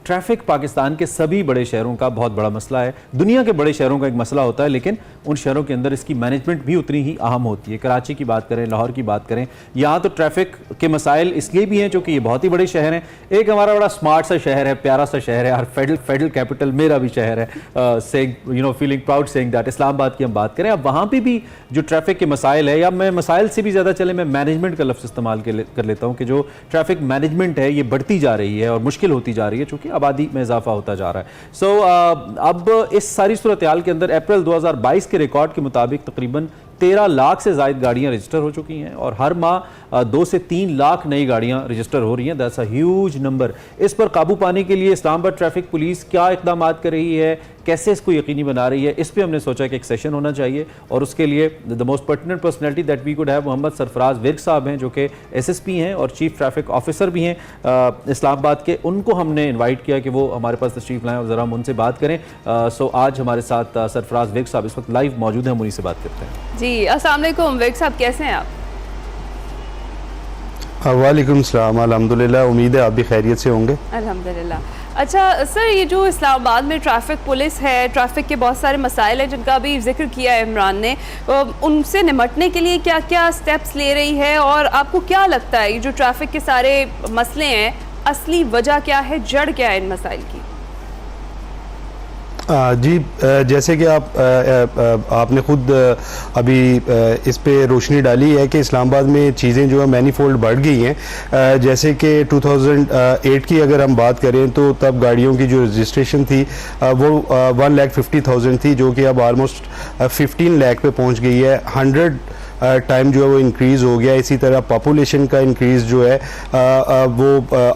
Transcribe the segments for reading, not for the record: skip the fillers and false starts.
Traffic Pakistan के सभी बड़े शहरों का बहुत बड़ा मसला है, दुनिया के बड़े शहरों का एक मसला होता है, लेकिन उन शहरों के अंदर इसकी मैनेजमेंट भी उतनी ही अहम होती है। कराची की बात करें, लाहौर की बात करें, यहाँ तो ट्रैफिक के मसाइल इसलिए भी हैं क्योंकि ये बहुत ही बड़े शहर हैं। एक हमारा बड़ा स्मार्ट सा शहर है, प्यारा सा शहर है, और फेडरल कैपिटल मेरा भी शहर है, feeling proud saying that. Islamabad की हम बात करें, अब वहाँ पर भी जो ट्रैफिक के मसाइल है, या मैं मसाइल से भी ज़्यादा चले मैं मैनेजमेंट का लफ्ज़ इस्तेमाल कर लेता हूँ कि जो ट्रैफिक मैनेजमेंट है ये बढ़ती जा रही है और मुश्किल होती जा रही है चूँकि आबादी में इजाफा होता जा रहा है। अब इस सारी सूरत हाल के अंदर अप्रैल 2022 के रिकॉर्ड के मुताबिक तकरीबन 13 लाख से ज़ायद गाड़ियाँ रजिस्टर हो चुकी हैं और हर माह 2 से 3 लाख नई गाड़ियाँ रजिस्टर हो रही हैं। That's a huge number. इस पर काबू पाने के लिए इस्लामाबाद ट्रैफिक पुलिस क्या इकदाम कर रही है, कैसे इसको यकीनी बना रही है, इस पर हमने सोचा कि एक सेशन होना चाहिए और उसके लिए the most pertinent personality that we could have Mohammad Sarfaraz Virk साहब हैं, जो कि SSP हैं और चीफ ट्रैफिक ऑफिसर भी हैं इस्लामाबाद के। उनको हमने इन्वाइट किया कि वो हमारे पास तशरीफ़ लाएँ और ज़रा हम उनसे बात करें। सो आज हमारे साथ सरफराज विर्क साहब इस वक्त लाइव मौजूद हैं, हम उन्हीं से बात करते हैं। जी, अस्सलाम वालेकुम विर्क साहब, कैसे हैं आप? वालेकुम सलाम, अल्हम्दुलिल्लाह, उम्मीद है आप भी खैरियत से होंगे। अल्हम्दुलिल्लाह। अच्छा सर, ये जो इस्लामाबाद में ट्रैफिक पुलिस है, ट्रैफिक के बहुत सारे मसाइल हैं जिनका अभी जिक्र किया है इमरान ने, उनसे निपटने के लिए क्या क्या स्टेप्स ले रही है और आपको क्या लगता है ये जो ट्रैफिक के सारे मसले हैं, असली वजह क्या है, जड़ क्या है इन मसाइल की? जी, जैसे कि आपने खुद अभी इस पे रोशनी डाली है कि इस्लामाबाद में चीज़ें जो है मैनीफोल्ड बढ़ गई हैं। जैसे कि 2008 की अगर हम बात करें तो तब गाड़ियों की जो रजिस्ट्रेशन थी वो 1,50,000 थी, जो कि अब ऑलमोस्ट 15 लाख पे पहुंच गई है। 100 टाइम जो है वो इंक्रीज़ हो गया। इसी तरह पॉपुलेशन का इंक्रीज़ जो है वो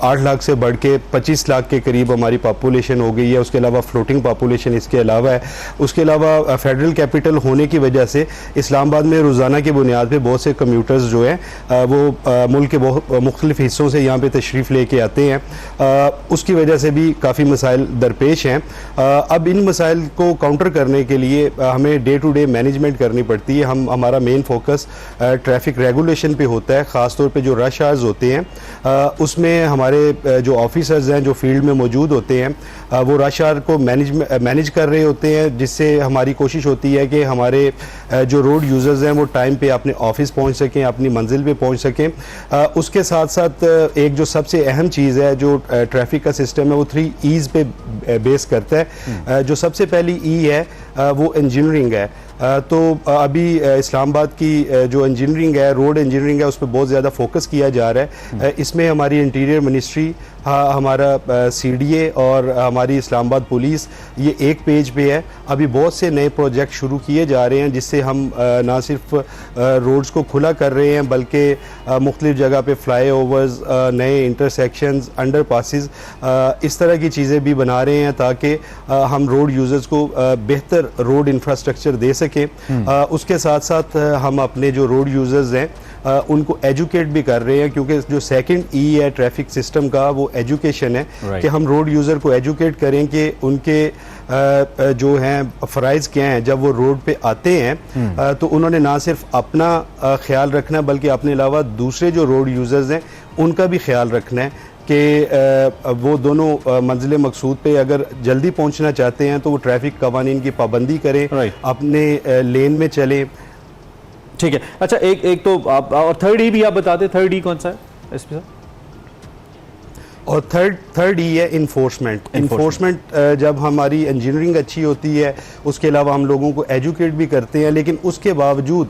8 लाख से बढ़ के 25 लाख के करीब हमारी पॉपुलेशन हो गई है। उसके अलावा फ्लोटिंग पॉपुलेशन इसके अलावा है। उसके अलावा फेडरल कैपिटल होने की वजह से इस्लामाबाद में रोज़ाना की बुनियाद पे बहुत से कम्यूटर्स जो हैं वो मुल्क के बहुत मुख्तलिफ़ हिस्सों से यहाँ पे तशरीफ़ लेके आते हैं। उसकी वजह से भी काफ़ी मसाइल दरपेश हैं। अब इन मसाइल को काउंटर करने के लिए हमें डे टू डे मैनेजमेंट करनी पड़ती है। हमारा मेन फोकस ट्रैफिक रेगुलेशन पे होता है, ख़ास तौर पे जो रश आवर्स होते हैं उसमें हमारे जो ऑफिसर्स हैं जो फील्ड में मौजूद होते हैं वो रश आवर को मैनेज कर रहे होते हैं, जिससे हमारी कोशिश होती है कि हमारे जो रोड यूज़र्स हैं वो टाइम पे अपने ऑफिस पहुंच सकें, अपनी मंजिल पे पहुंच सकें। उसके साथ साथ एक जो सबसे अहम चीज़ है जो ट्रैफिक का सिस्टम है वो 3 E's पे बेस करता है। जो सबसे पहली E है वो इंजीनियरिंग है। तो अभी इस्लामाबाद की जो इंजीनियरिंग है, रोड इंजीनियरिंग है, उस पर बहुत ज़्यादा फोकस किया जा रहा है। इसमें हमारी इंटीरियर मिनिस्ट्री, हमारा CDA और हमारी इस्लामाबाद पुलिस ये एक पेज पे है। अभी बहुत से नए प्रोजेक्ट शुरू किए जा रहे हैं जिससे हम ना सिर्फ रोड्स को खुला कर रहे हैं बल्कि मुख्तलिफ जगह पे फ्लाई ओवर्स, नए इंटरसेक्शंस, अंडर पासिस, इस तरह की चीज़ें भी बना रहे हैं ताकि हम रोड यूज़र्स को बेहतर रोड इंफ्रास्ट्रक्चर दे सकें। उसके साथ साथ हम अपने जो रोड यूज़र्स हैं उनको एजुकेट भी कर रहे हैं, क्योंकि जो सेकंड E है ट्रैफिक सिस्टम का वो एजुकेशन है कि हम रोड यूज़र को एजुकेट करें कि उनके जो हैं फ़राइज़ क्या हैं। जब वो रोड पे आते हैं तो उन्होंने ना सिर्फ अपना ख्याल रखना बल्कि अपने अलावा दूसरे जो रोड यूज़र्स हैं उनका भी ख्याल रखना है कि वो दोनों मंजिल मकसूद पे अगर जल्दी पहुंचना चाहते हैं तो वो ट्रैफिक कवानीन की पाबंदी करें, अपने लेन में चलें। ठीक है। अच्छा, एक तो आप और थर्ड E भी आप बताते, थर्ड E कौन सा है इस पे? और थर्ड E है इन्फोर्समेंट। जब हमारी इंजीनियरिंग अच्छी होती है उसके अलावा हम लोगों को एजुकेट भी करते हैं, लेकिन उसके बावजूद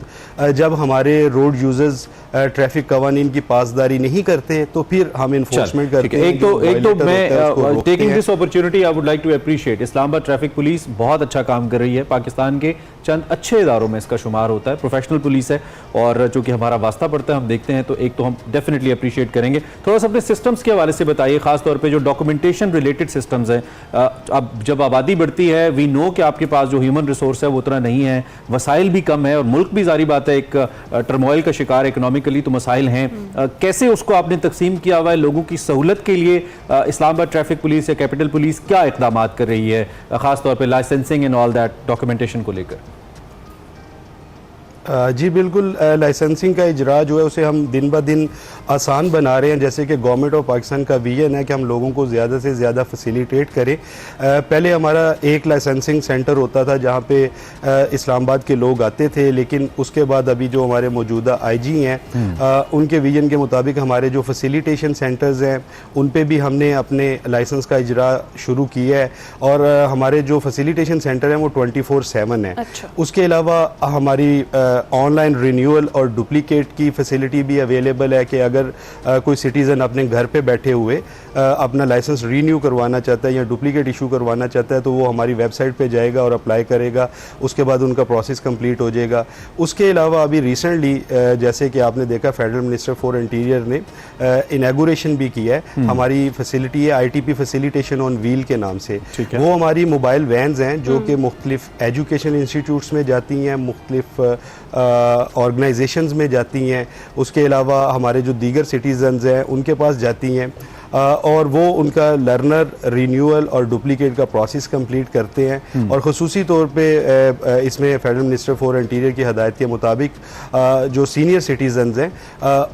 जब हमारे रोड यूज़र्स ट्रैफिक कवानीन की पासदारी नहीं करते तो फिर हम इन्फोर्समेंट करते हैं। एक तो मैं taking this opportunity I would like to appreciate Islamabad traffic police बहुत अच्छा काम कर रही है। पाकिस्तान के चंद अच्छे इदारों में इसका शुमार होता है, प्रोफेशनल पुलिस है और चूँकि हमारा वास्ता पड़ता है हम देखते हैं, तो एक तो हम डेफिनेटली अप्रिशिएट करेंगे। थोड़ा सा अपने सिस्टम्स के हवाले से बताइए, खासतौर पे जो डॉक्यूमेंटेशन रिलेटेड सिस्टम्स हैं। अब जब आबादी बढ़ती है, वी नो कि आपके पास जो ह्यूमन रिसोर्स है वो उतना नहीं है, वसाइल भी कम है और मुल्क भी जारी बात है एक टर्मोइल का शिकार, इकोनॉमिकली तो मसाइल हैं। कैसे उसको आपने तकसीम किया हुआ है लोगों की सहूलत के लिए? इस्लामाबाद ट्रैफिक पुलिस या कैपिटल पुलिस क्या इकदाम कर रही है खासतौर पर licensing and all that documentation को लेकर? जी बिल्कुल, लाइसेंसिंग का इजरा जो है उसे हम दिन ब दिन आसान बना रहे हैं। जैसे कि गवर्नमेंट ऑफ पाकिस्तान का विजन है कि हम लोगों को ज़्यादा से ज़्यादा फैसिलिटेट करें। पहले हमारा एक लाइसेंसिंग सेंटर होता था जहाँ पे इस्लामाबाद के लोग आते थे, लेकिन उसके बाद अभी जो हमारे मौजूदा आईजी हैं उनके विजन के मुताबिक हमारे जो फैसिलिटेशन सेंटर्स हैं उन पे भी हमने अपने लाइसेंस का इजरा शुरू किया है। और हमारे जो फैसिलिटेशन सेंटर हैं वो 24/7 है। अच्छा। उसके अलावा हमारी ऑनलाइन रिन्यूअल और डुप्लीकेट की फैसिलिटी भी अवेलेबल है कि अगर कोई सिटीज़न अपने घर पे बैठे हुए अपना लाइसेंस रीन्यू करवाना चाहता है या डुप्लीकेट इशू करवाना चाहता है तो वो हमारी वेबसाइट पे जाएगा और अप्लाई करेगा, उसके बाद उनका प्रोसेस कंप्लीट हो जाएगा। उसके अलावा अभी रिसेंटली जैसे कि आपने देखा फेडरल मिनिस्टर फॉर इंटीरियर ने इनॉग्रेशन भी किया है। हमारी फैसिलिटी है ITP फैसिलिटेशन ऑन व्हील के नाम से। वो हमारी मोबाइल वैन्स हैं जो कि मुख्तलिफ एजुकेशन इंस्टीट्यूट्स में जाती हैं, मुख्तलिफ ऑर्गेनाइजेशंस में जाती हैं। उसके अलावा हमारे जो दीगर सिटीज़न्स हैं उनके पास जाती हैं और वो उनका लर्नर रिन्यूअल और डुप्लीकेट का प्रोसेस कंप्लीट करते हैं। और ख़ुसूसी तौर पे इसमें फेडरल मिनिस्टर फॉर इंटीरियर की हदायत के मुताबिक जो सीनियर सिटीज़न्स हैं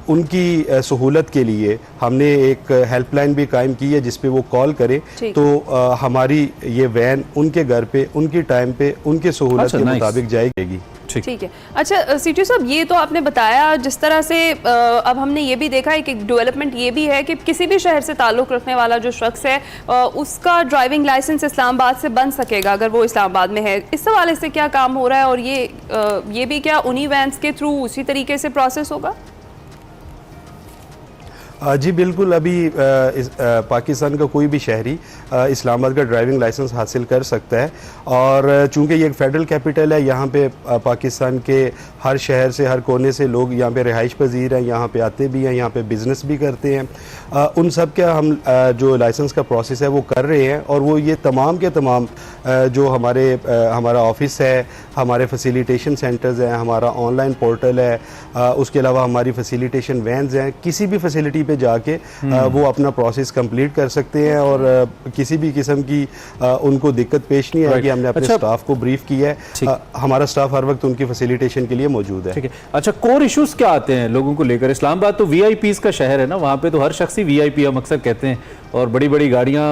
उनकी सहूलत के लिए हमने एक हेल्पलाइन भी कायम की है जिस पे वो कॉल करें तो हमारी ये वैन उनके घर पे उनकी टाइम पे उनके सहूलत के मुताबिक जाएगी। ठीक है। अच्छा CTO साहब, ये तो आपने बताया जिस तरह से अब हमने ये भी देखा है कि डेवलपमेंट ये भी है कि किसी भी शहर से ताल्लुक़ रखने वाला जो शख्स है उसका ड्राइविंग लाइसेंस इस्लामाबाद से बन सकेगा अगर वो इस्लामाबाद में है। इस हवाले से क्या काम हो रहा है और ये भी क्या उन्हीं वैन्स के थ्रू उसी तरीके से प्रोसेस होगा? जी बिल्कुल, अभी पाकिस्तान का कोई भी शहरी इस्लामाबाद का ड्राइविंग लाइसेंस हासिल कर सकता है। और चूंकि ये एक फेडरल कैपिटल है, यहाँ पे पाकिस्तान के हर शहर से हर कोने से लोग यहाँ पे रिहाइश पजीर हैं, यहाँ पे आते भी हैं, यहाँ पे बिज़नेस भी करते हैं। उन सब का हम जो लाइसेंस का प्रोसेस है वो कर रहे हैं। और वो ये तमाम के तमाम जो हमारा ऑफिस है, हमारे फैसिलिटेशन सेंटर्स हैं, हमारा ऑनलाइन पोर्टल है, उसके अलावा हमारी फैसिलिटेशन वैन्स हैं, किसी भी फैसिलिटी पे जाके वो अपना प्रोसेस कंप्लीट कर सकते हैं और किसी भी किस्म की उनको दिक्कत पेश नहीं आएगी। हमने अपने स्टाफ को ब्रीफ किया है, हमारा स्टाफ हर वक्त उनकी फैसिलिटेशन के लिए मौजूद है। ठीक है। अच्छा, कोर इश्यूज क्या आते हैं लोगों को लेकर? इस्लामाबाद तो VIPs का शहर है ना, वहाँ पे तो हर शख्स ही VIP हम अक्सर कहते हैं, और बड़ी बड़ी गाड़ियाँ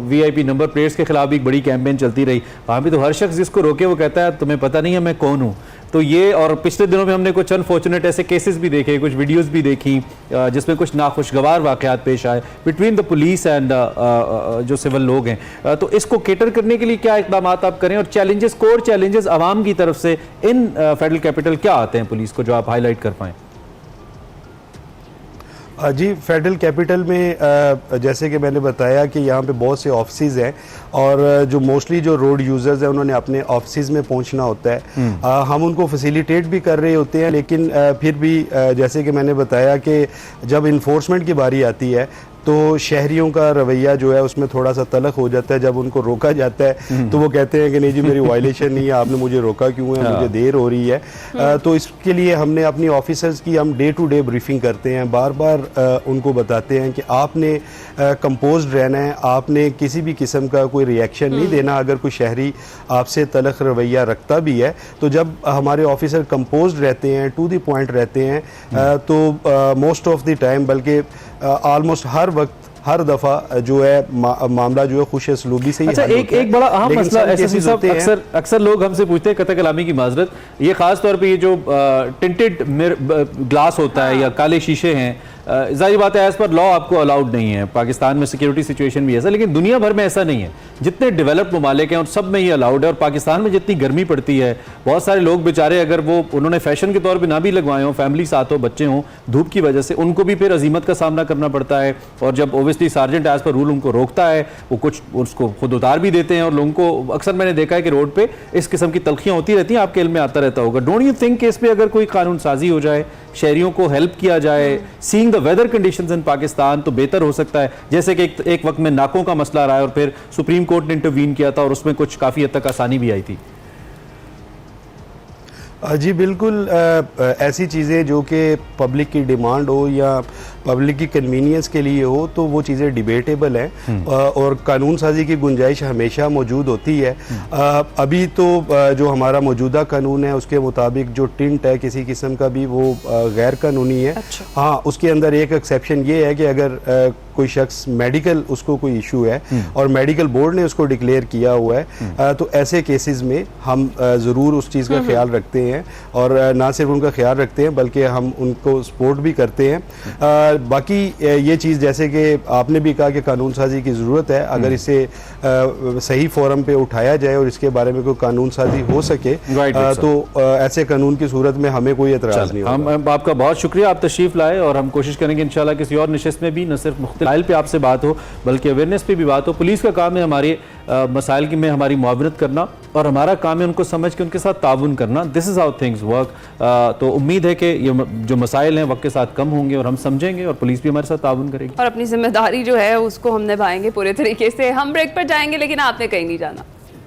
VIP नंबर प्लेट्स के खिलाफ भी एक बड़ी कैंपेन चलती रही। वहाँ पे तो हर शख्स जिसको रोके वो कहता है तुम्हें पता नहीं है मैं कौन हूँ। तो ये, और पिछले दिनों में हमने कुछ अनफॉर्चुनेट ऐसे केसेस भी देखे, कुछ वीडियोस भी देखी जिसमें कुछ नाखुशगवार वाक़यात पेश आए बिटवीन द पुलिस एंड जो सिविल लोग हैं। तो इसको केटर करने के लिए क्या इक़दाम आप करें, और चैलेंजेस, कोर चैलेंजेस आवाम की तरफ से इन फेडरल कैपिटल क्या आते हैं पुलिस को, जो आप हाईलाइट कर पाएँ? जी, फेडरल कैपिटल में जैसे कि मैंने बताया कि यहाँ पे बहुत से ऑफिसेज़ हैं और जो मोस्टली जो रोड यूज़र्स हैं उन्होंने अपने ऑफिसेज़ में पहुँचना होता है। हम उनको फैसिलिटेट भी कर रहे होते हैं, लेकिन फिर भी जैसे कि मैंने बताया कि जब इन्फोर्समेंट की बारी आती है तो शहरियों का रवैया जो है उसमें थोड़ा सा तलख हो जाता है। जब उनको रोका जाता है तो वो कहते हैं कि नहीं जी मेरी वायलेशन नहीं है, आपने मुझे रोका क्यों है, मुझे देर हो रही है। तो इसके लिए हमने अपनी ऑफिसर्स की हम डे टू डे ब्रीफिंग करते हैं, बार बार उनको बताते हैं कि आपने कंपोज्ड रहना है, आपने किसी भी किस्म का कोई रिएक्शन नहीं देना। अगर कोई शहरी आपसे तलख रवैया रखता भी है तो जब हमारे ऑफिसर कंपोज्ड रहते हैं, टू द पॉइंट रहते हैं, तो मोस्ट ऑफ द टाइम, बल्कि ऑलमोस्ट हर वक्त, हर दफ़ा जो है मामला जो है खुश असलूबी से ही अच्छा, एक बड़ा अहम मसला एसएसपी साहब, अक्सर लोग हमसे पूछते हैं, कतई कलामी की माजरत, ये खास तौर पे ये जो टिंटेड ग्लास होता है या काले शीशे हैं, जाहिर बात है एज पर लॉ आपको अलाउड नहीं है। पाकिस्तान में सिक्योरिटी सिचुएशन भी ऐसा, लेकिन दुनिया भर में ऐसा नहीं है। जितने डेवलप्ड ममालिक हैं उन सब में ये अलाउड है। और पाकिस्तान में जितनी गर्मी पड़ती है, बहुत सारे लोग बेचारे अगर वो उन्होंने फैशन के तौर पे ना भी लगवाए हों, फैमिली साथ हो, बच्चे हों, धूप की वजह से उनको भी फिर अजीमत का सामना करना पड़ता है। और जब obviously sergeant as per rule उनको रोकता है, वो कुछ उसको खुद उतार भी देते हैं। और लोगों को अक्सर मैंने देखा है कि रोड पे इस किस्म की तलखियाँ होती रहती हैं, आपके इल्म में आता रहता होगा। डोंट यू थिंक कि इस पर अगर कोई कानून साजी हो जाए, शहरियों को हेल्प किया जाए, seeing the weather conditions in Pakistan, तो बेहतर हो सकता है? जैसे कि एक वक्त में नाकों का मसला रहा है और फिर सुप्रीम कोर्ट ने इंटरवीन किया था और उसमें कुछ काफ़ी हद तक आसानी भी आई थी। जी बिल्कुल, ऐसी चीज़ें जो कि पब्लिक की डिमांड हो या पब्लिक की कन्वीनियंस के लिए हो तो वो चीज़ें डिबेटेबल हैं और कानून साजी की गुंजाइश हमेशा मौजूद होती है। अभी तो जो हमारा मौजूदा कानून है उसके मुताबिक जो टिंट है किसी किस्म का भी वो गैर कानूनी है। अच्छा। हाँ, उसके अंदर एक एक्सेप्शन ये है कि अगर कोई शख्स मेडिकल उसको कोई इशू है और मेडिकल बोर्ड ने उसको डिक्लेयर किया हुआ है तो ऐसे केसेस में हम ज़रूर उस चीज़ का ख्याल रखते हैं और ना सिर्फ उनका ख्याल रखते हैं बल्कि हम उनको सपोर्ट भी करते हैं। बाकी ये चीज़ जैसे कि आपने भी कहा कि कानून साजी की ज़रूरत है, अगर इसे सही फोरम पे उठाया जाए और इसके बारे में कोई कानून साजी हो सके तो ऐसे कानून की सूरत में हमें कोई एतराज़ नहीं होगा। हम आपका बहुत शुक्रिया, आप तशरीफ़ लाए और हम कोशिश करेंगे इंशाल्लाह किसी और नशिस्त में भी न सिर्फ मुख्तलिफ पे आपसे बात हो बल्कि अवेयरनेस पे भी बात हो। पुलिस का काम है हमारे मसाइल की में हमारी मुआवनत करना और हमारा काम है उनको समझ के उनके साथ ताउन करना। This is how things work. तो उम्मीद है कि ये जो मसाइल हैं वक्त के साथ कम होंगे और हम समझेंगे और पुलिस भी हमारे साथ ताउन करेगी और अपनी जिम्मेदारी जो है उसको हम निभाएंगे पूरे तरीके से। हम ब्रेक पर जाएंगे लेकिन आपने कहीं नहीं जाना।